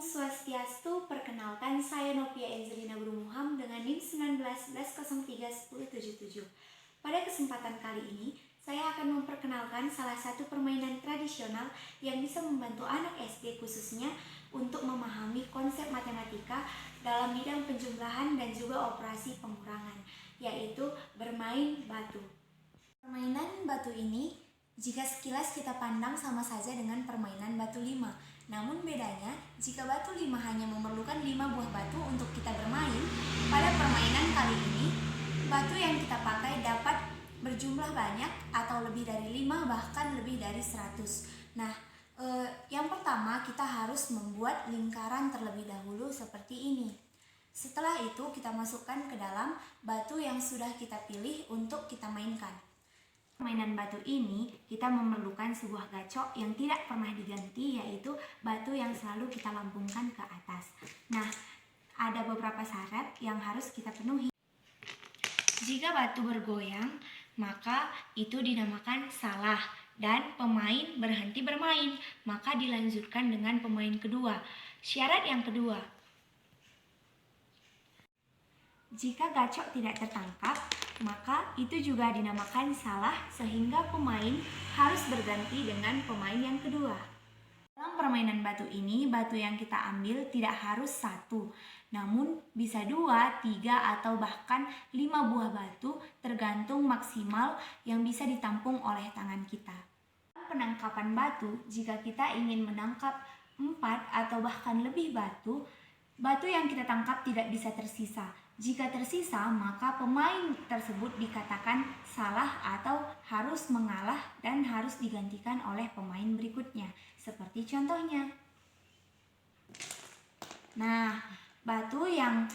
Swastiastu, perkenalkan saya Novia Angelina Brumuham dengan NIM 1911031077. Pada kesempatan kali ini, saya akan memperkenalkan salah satu permainan tradisional yang bisa membantu anak SD khususnya untuk memahami konsep matematika dalam bidang penjumlahan dan juga operasi pengurangan, yaitu bermain batu. Permainan batu ini jika sekilas kita pandang sama saja dengan permainan batu 5. Namun bedanya, jika batu 5 hanya memerlukan 5 buah batu untuk kita bermain, pada permainan kali ini, batu yang kita pakai dapat berjumlah banyak atau lebih dari 5 bahkan lebih dari 100. Nah, yang pertama kita harus membuat lingkaran terlebih dahulu seperti ini. Setelah itu kita masukkan ke dalam batu yang sudah kita pilih untuk kita mainkan. Permainan batu ini kita memerlukan sebuah gacok yang tidak pernah diganti, yaitu batu yang selalu kita lambungkan ke atas. Nah, ada beberapa syarat yang harus kita penuhi. Jika batu bergoyang, maka itu dinamakan salah dan pemain berhenti bermain, maka dilanjutkan dengan pemain kedua. Syarat yang kedua, jika gacok tidak tertangkap, maka itu juga dinamakan salah sehingga pemain harus berganti dengan pemain yang kedua. Dalam permainan batu ini, batu yang kita ambil tidak harus 1, namun bisa 2, 3, atau bahkan 5 buah batu tergantung maksimal yang bisa ditampung oleh tangan kita. Dalam penangkapan batu, jika kita ingin menangkap 4 atau bahkan lebih batu, batu yang kita tangkap tidak bisa tersisa. Jika tersisa, maka pemain tersebut dikatakan salah atau harus mengalah dan harus digantikan oleh pemain berikutnya. Seperti contohnya. Nah, batu yang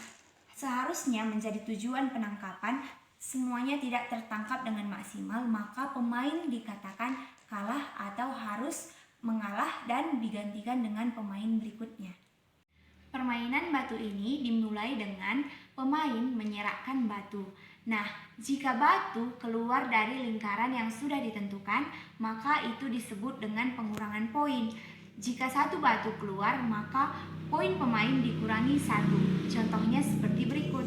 seharusnya menjadi tujuan penangkapan semuanya tidak tertangkap dengan maksimal, maka pemain dikatakan kalah atau harus mengalah dan digantikan dengan pemain berikutnya. Permainan batu ini dimulai dengan pemain menyerahkan batu. Nah, jika batu keluar dari lingkaran yang sudah ditentukan, maka itu disebut dengan pengurangan poin. Jika 1 batu keluar, maka poin pemain dikurangi 1. Contohnya seperti berikut.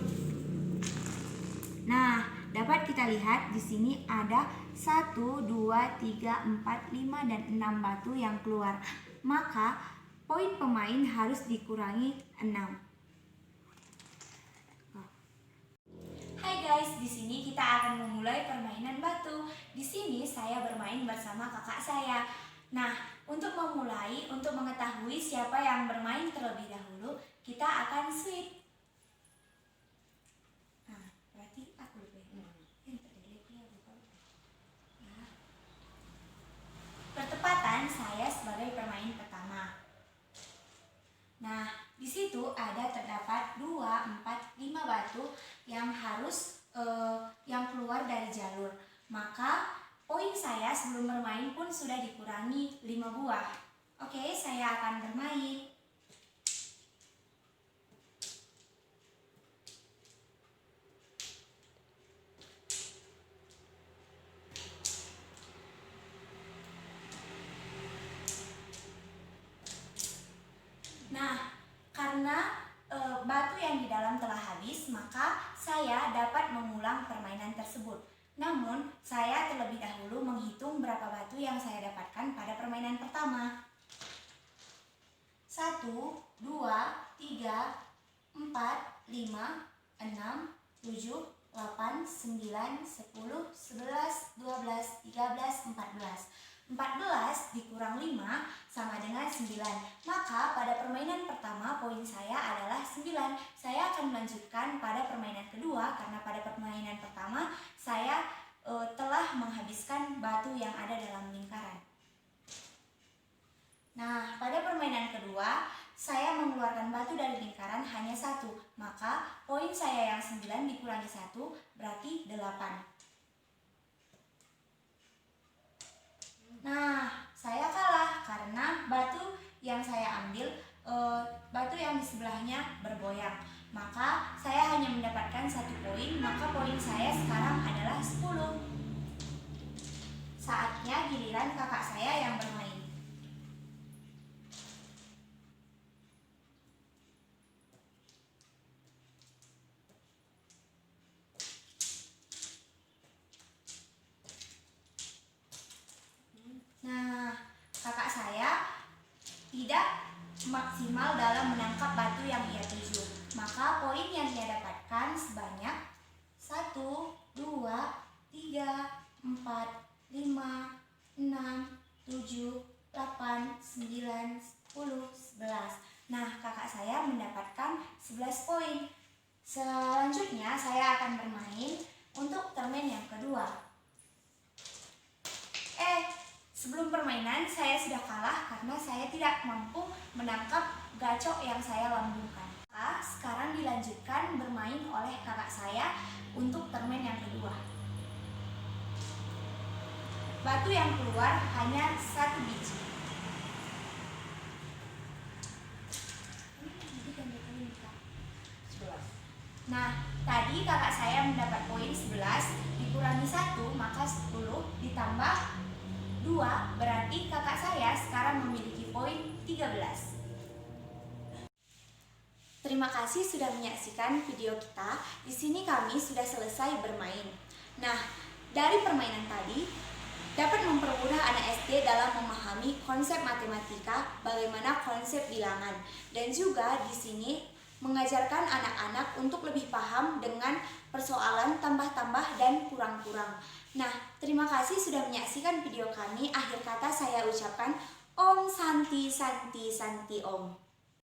Nah, dapat kita lihat di sini ada 1, 2, 3, 4, 5, dan 6 batu yang keluar. Maka poin pemain harus dikurangi 6. Hai guys, di sini kita akan memulai permainan batu. Di sini saya bermain bersama kakak saya. Nah, untuk memulai, untuk mengetahui siapa yang bermain terlebih dahulu, kita akan sweep. Nah, berarti aku lebih. Pertepatan saya sebagai pemain pertama. Nah, di situ ada terdapat 2, 4, 5 batu yang harus yang keluar dari jalur. Maka poin saya sebelum bermain pun sudah dikurangi 5 buah. Oke, saya akan bermain. Nah, karena batu yang di dalam telah habis, maka saya dapat mengulang permainan tersebut. Namun, saya terlebih dahulu menghitung berapa batu yang saya dapatkan pada permainan pertama. 1, 2, 3, 4, 5, 6, 7, 8, 9, 10, 11, 12, 13, 14. 14 dikurang 5 sama dengan 9. Maka pada permainan pertama poin saya adalah 9. Saya akan melanjutkan pada permainan kedua karena pada permainan pertama saya telah menghabiskan batu yang ada dalam lingkaran. Nah, pada permainan kedua saya mengeluarkan batu dari lingkaran hanya 1. Maka poin saya yang 9 dikurangi 1 berarti 8. Nah, saya kalah karena batu yang saya ambil, batu yang di sebelahnya bergoyang. Maka saya hanya mendapatkan 1 poin, maka poin saya sekarang adalah 10. Saatnya giliran kakak saya yang bermain. tidak maksimal dalam menangkap batu yang ia tuju. Maka poin yang ia dapatkan sebanyak 1, 2, 3, 4, 5, 6, 7, 8, 9, 10, 11. Nah, kakak saya mendapatkan 11 poin. Selanjutnya saya akan bermain untuk termen yang kedua. Sebelum permainan saya sudah kalah karena saya tidak mampu menangkap gacok yang saya lambungkan. Sekarang dilanjutkan bermain oleh kakak saya untuk termen yang kedua. Batu yang keluar hanya 1 biji. Nah, tadi kakak saya mendapat poin 11, dikurangi 1 maka 10, ditambah 2, berarti kakak saya sekarang memiliki poin 13. Terima kasih sudah menyaksikan video kita. Di sini kami sudah selesai bermain. Nah, dari permainan tadi dapat mempermudah anak SD dalam memahami konsep matematika, bagaimana konsep bilangan, dan juga di sini mengajarkan anak-anak untuk lebih paham dengan persoalan tambah-tambah dan kurang-kurang. Nah, terima kasih sudah menyaksikan video kami. Akhir kata saya ucapkan Om Santi Santi Santi Om.